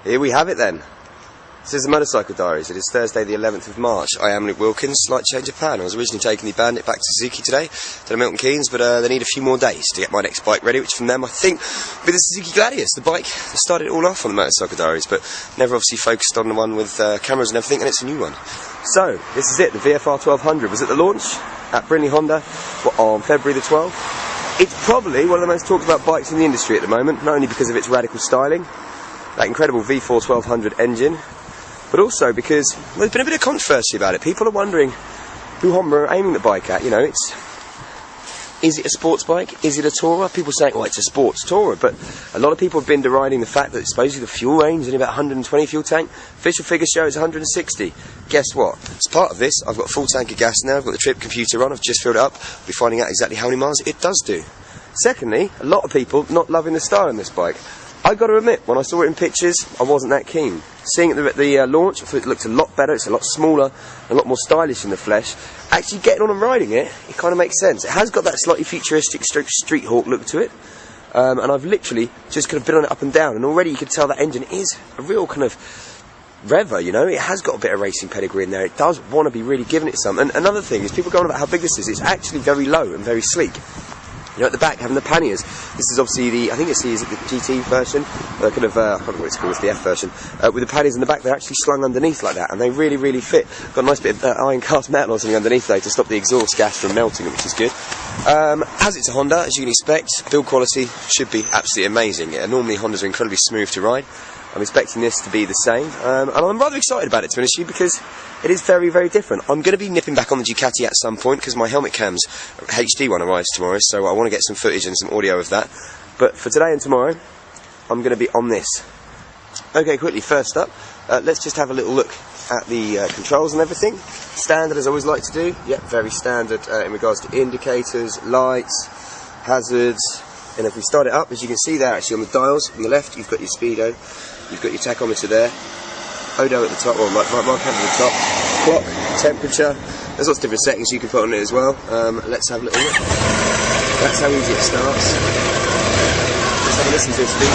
Here we have it then. This is the Motorcycle Diaries. It is Thursday the 11th of March. I am Luke Wilkins, slight change of plan. I was originally taking the Bandit back to Suzuki today, to the Milton Keynes, but they need a few more days to get my next bike ready, which from them I think will be the Suzuki Gladius, the bike that started it all off on the Motorcycle Diaries, but never obviously focused on the one with cameras and everything, and it's a new one. So, this is it, the VFR1200 was at the launch at Brindley Honda on February the 12th. It's probably one of the most talked about bikes in the industry at the moment, not only because of its radical styling, that incredible VFR1200 engine, but also because there's been a bit of controversy about it. People are wondering who Honda are aiming the bike at. You know, is it a sports bike? Is it a tourer? People saying, well, it's a sports tourer, but a lot of people have been deriding the fact that supposedly the fuel range is only about 120 fuel tank. Official figures show it's 160. Guess what? As part of this, I've got a full tank of gas now. I've got the trip computer on. I've just filled it up. We'll be finding out exactly how many miles it does do. Secondly, a lot of people not loving the style on this bike. I got to admit, when I saw it in pictures, I wasn't that keen. Seeing it at the launch, I thought it looked a lot better, it's a lot smaller, a lot more stylish in the flesh. Actually getting on and riding it, it kind of makes sense. It has got that slightly futuristic street hawk look to it. And I've literally just kind of been on it up and down, and already you can tell that engine is a real kind of rever, you know. It has got a bit of racing pedigree in there. It does want to be really giving it some. And another thing is, people go on about how big this is. It's actually very low and very sleek. You know, at the back, having the panniers. This is obviously the, I think it's the GT version, kind of, I don't know what it's called, it's the F version. With the panniers in the back, they're actually slung underneath like that, and they really, really fit. Got a nice bit of iron cast metal or something underneath though to stop the exhaust gas from melting, which is good. As it's a Honda, as you can expect, build quality should be absolutely amazing. Normally Hondas are incredibly smooth to ride. I'm expecting this to be the same, and I'm rather excited about it, to be honest with you, because it is very, very different. I'm going to be nipping back on the Ducati at some point, because my helmet cam's HD one arrives tomorrow, so I want to get some footage and some audio of that. But for today and tomorrow, I'm going to be on this. Okay, quickly, first up, let's just have a little look at the controls and everything. Standard, as I always like to do. Yep, very standard in regards to indicators, lights, hazards. And if we start it up, as you can see there, actually on the dials, on the left, you've got your speedo, you've got your tachometer there, odo at the top, or mark at the top, clock, temperature. There's lots of different settings you can put on it as well. Let's have a little look. That's how easy it starts. Let's have a listen to its speed.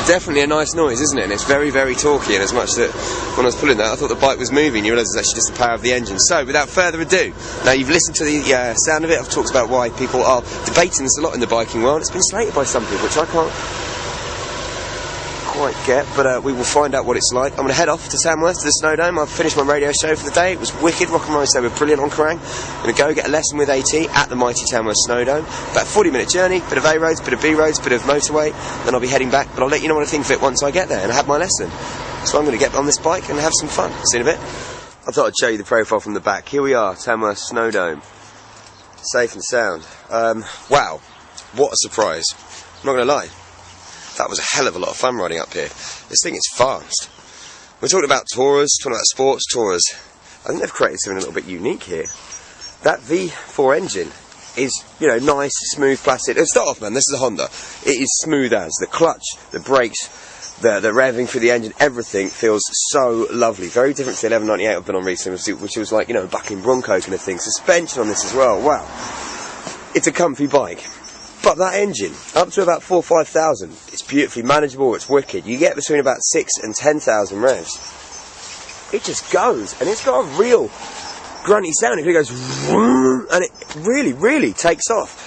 Definitely a nice noise, isn't it? And it's very, very torquey, and as much that when I was pulling that I thought the bike was moving, you realise it's actually just the power of the engine. So without further ado, now you've listened to the sound of it. I've talked about why people are debating this a lot in the biking world. It's been slated by some people, which I can't quite get, but we will find out what it's like. I'm going to head off to Tamworth, to the Snowdome. I've finished my radio show for the day. It was wicked. Rock and Roll they were brilliant on Kerrang. I'm going to go get a lesson with AT at the mighty Tamworth Snowdome. About a 40-minute journey, bit of A roads, bit of B roads, bit of motorway, then I'll be heading back, but I'll let you know what I think of it once I get there and I have my lesson. So I'm going to get on this bike and have some fun. See you in a bit. I thought I'd show you the profile from the back. Here we are, Tamworth Snowdome. Safe and sound. Wow, what a surprise. I'm not going to lie. That was a hell of a lot of fun riding up here. This thing is fast. We're talking about tourers, talking about sports tourers. I think they've created something a little bit unique here. That V4 engine is, you know, nice, smooth, placid. And start off, man, this is a Honda. It is smooth as. The clutch, the brakes, the revving through the engine, everything feels so lovely. Very different to the 1198 I've been on recently, which was like, you know, a bucking Bronco kind of thing. Suspension on this as well. Wow. It's a comfy bike. But that engine, up to about 4,000 or 5,000, it's beautifully manageable, it's wicked. You get between about 6,000 and 10,000 revs. It just goes, and it's got a real grunty sound. It goes, and it really, really takes off.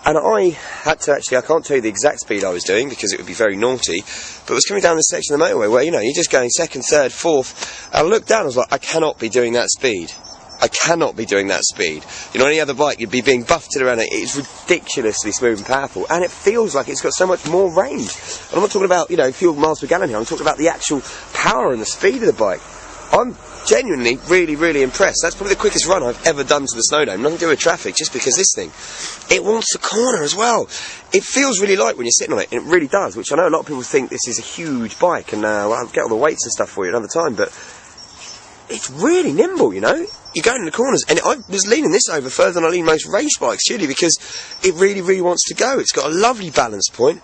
And I had to actually, I can't tell you the exact speed I was doing because it would be very naughty, but it was coming down this section of the motorway where, you know, you're just going second, third, fourth, and I looked down, I was like, I cannot be doing that speed. I cannot be doing that speed. You know, any other bike, you'd be being buffeted around it. It's ridiculously smooth and powerful, and it feels like it's got so much more range. And I'm not talking about, you know, fuel miles per gallon here. I'm talking about the actual power and the speed of the bike. I'm genuinely really, really impressed. That's probably the quickest run I've ever done to the Snowdome. Nothing to do with traffic, just because this thing, it wants the corner as well. It feels really light when you're sitting on it, and it really does, which I know a lot of people think this is a huge bike, and I'll get all the weights and stuff for you another time, but it's really nimble, you know. You're going in the corners, and I was leaning this over further than I lean most race bikes, surely, because it really, really wants to go. It's got a lovely balance point.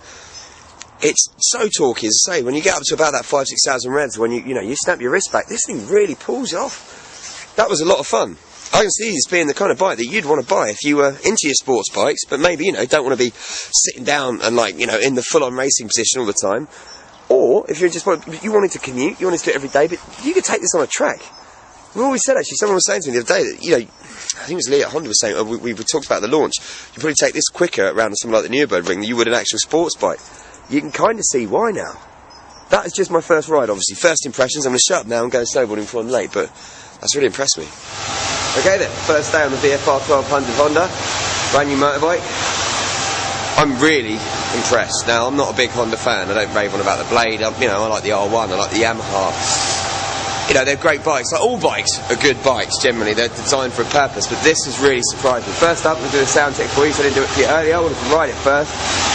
It's so torquey, as I say, when you get up to about that 5,000 to 6,000 revs, when you snap your wrist back, this thing really pulls you off. That was a lot of fun. I can see this being the kind of bike that you'd want to buy if you were into your sports bikes, but maybe, you know, don't want to be sitting down and, like, you know, in the full-on racing position all the time. Or if you wanted to commute, you wanted to do it every day, but you could take this on a track. We always said, actually, someone was saying to me the other day that, you know, I think it was Lee at Honda was saying, we talked about the launch, you probably take this quicker around something like the Nürburgring than you would an actual sports bike. You can kind of see why now. That is just my first ride, obviously. First impressions. I'm going to shut up now and go snowboarding before I'm late, but that's really impressed me. Okay then, first day on the VFR1200 Honda, brand new motorbike. I'm really impressed. Now, I'm not a big Honda fan. I don't rave on about the blade. You know, I like the R1, I like the Yamaha. You know, they're great bikes. Like, all bikes are good bikes, generally. They're designed for a purpose, but this has really surprised me. First up, I'm going to do a sound check for you, so I didn't do it for you earlier. I wanted to ride it first.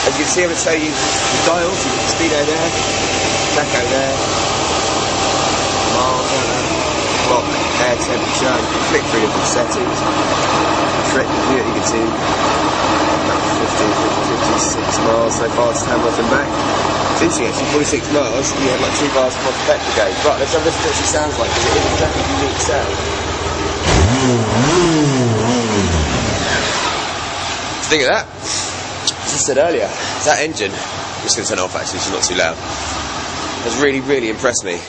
As you can see, I'm going to show you the dials. You've got the speedo there, tacho there, miles there, clock, air temperature. You can flick through different settings. Trip computer, you can see 56 miles so far to Tamworth and back. It's interesting actually, 46 miles, you have like 2 bars of the petrol gauge. Right, let's have a listen to what she sounds like, because it is exactly a unique sound. What do you think of that? As I said earlier, that engine, I'm just going to turn it off actually, so it's not too loud, has really, really impressed me.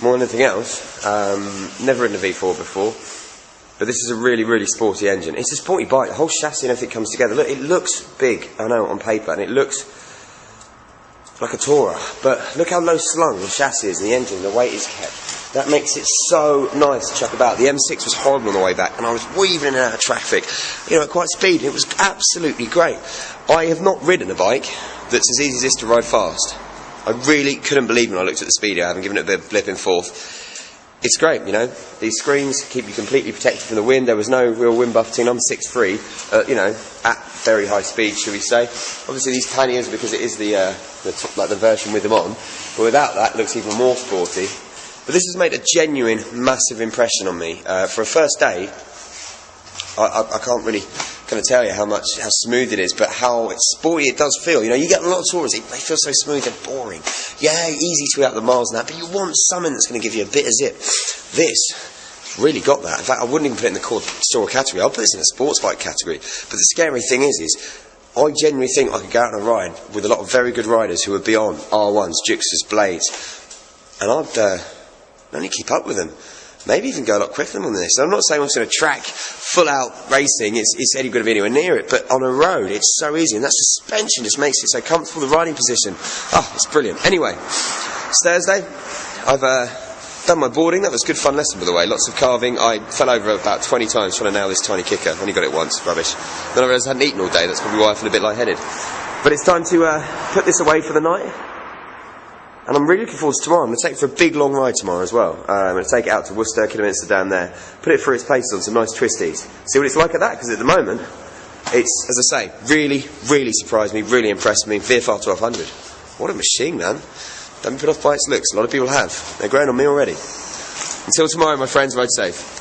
More than anything else, never ridden a V4 before, but this is a really, really sporty engine. It's a sporty bike, the whole chassis and everything comes together. Look, it looks big, I know, on paper, and it looks like a Tourer, but look how low slung the chassis is and the engine, the weight is kept. That makes it so nice to chuck about. The M6 was horrible on the way back, and I was weaving in and out of traffic, you know, at quite speed, and it was absolutely great. I have not ridden a bike that's as easy as this to ride fast. I really couldn't believe when I looked at the speedo, having given it a bit of blip and forth. It's great, you know, these screens keep you completely protected from the wind. There was no real wind buffeting. I'm 6'3", you know, at very high speed, shall we say. Obviously these panniers, because it is the version with them on, but without that it looks even more sporty. But this has made a genuine, massive impression on me. For a first day, I can't really kind of tell you how smooth it is, but how sporty it does feel. You know, you get a lot of Tourers, they feel so smooth and boring. Yeah, easy to be out the miles and that, but you want something that's going to give you a bit of zip. This really got that. In fact, I wouldn't even put it in the core store category. I'll put this in a sports bike category. But the scary thing is I genuinely think I could go out on a ride with a lot of very good riders who are beyond R1s, Gixxers, Blades, and I'd only keep up with them. Maybe even go a lot quicker than this. I'm not saying I'm just going to track full-out racing, it's any good to be anywhere near it, but on a road, it's so easy, and that suspension just makes it so comfortable, the riding position. Oh, it's brilliant. Anyway, it's Thursday. I've done my boarding. That was a good fun lesson, by the way. Lots of carving. I fell over about 20 times trying to nail this tiny kicker. Only got it once. Rubbish. Then I realised I hadn't eaten all day. That's probably why I feel a bit lightheaded. But it's time to put this away for the night. And I'm really looking forward to tomorrow. I'm going to take it for a big long ride tomorrow as well. I'm going to take it out to Worcester, Kidderminster down there, put it through its paces on some nice twisties. See what it's like at that, because at the moment, it's, as I say, really, really surprised me, really impressed me. VFR1200. What a machine, man. Don't be put off by its looks. A lot of people have. They're growing on me already. Until tomorrow, my friends, ride safe.